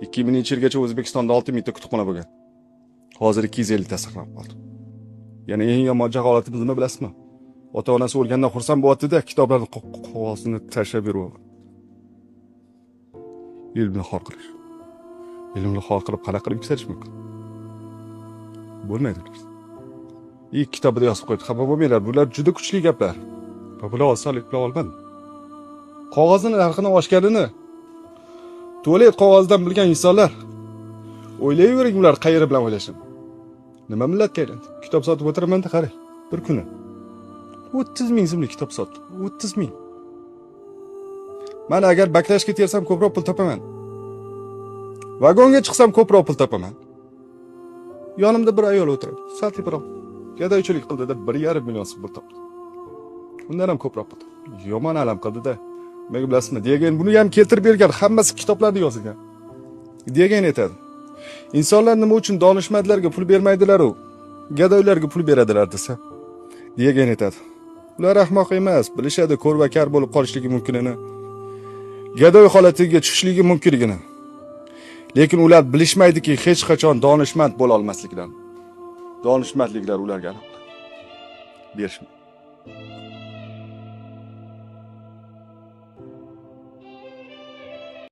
2000-yilgacha O'zbekistonda 6000 ta kutubxona bo'lgan. Hozir 250 ta saqlanib qoldi. Ya'ni eng yomon holatimiz nima bilasizmi? Ota-onasi o'lgandan xursand bo'lyapti-da, kitoblarni qog'ozini tashlab beryapti. Ilmni xor qilish. Ilmni xor qilib qanaqa qilib yuksalish mumkin? Bo'lmaydi. Kitobida yozib qo'ydi. Xafa bo'lmanglar, bular juda kuchli gaplar. Bular osonlik bilan olmadim. Qog'ozning narxini oshganini tualet qog'ozidan bilgan insonlar o'ylayvering, ular qayeri bilan o'ylashini. Nima millatga aylandi? Kitob sotib o'tiraman-da, qarang. Bir kuni 30 ming so'mlik kitob sotdim. 30 ming. Mana agar baklashga tersam ko'proq pul topaman. Vagonga chiqsam ko'proq pul topaman. Yonimda bir ayol o'tiradi. Sal biroq gadoychilik qildi-da 1,5 million so'm pul topdi. Undan ham ko'proq pul topdi. Yomon alam qildi-da. Nima bilasizmi? Degan buni ham keltirib bergan, hammasi kitoblarda yozilgan. Degan aytadi. Insonlar nima uchun donishmandlarga pul bermaydilar-u, gadoylarga pul beradilar desa? Degan aytadi. Ular ahmoq emas, bilishadi ko'r va kar bo'lib qolishligi mumkinini. Gadoy holatiga tushishligi mumkinligini. Lekin ular bilishmaydiki, hech qachon donishmand bo'la olmasliklarini. Donishmandliklar ularga berishmaydi.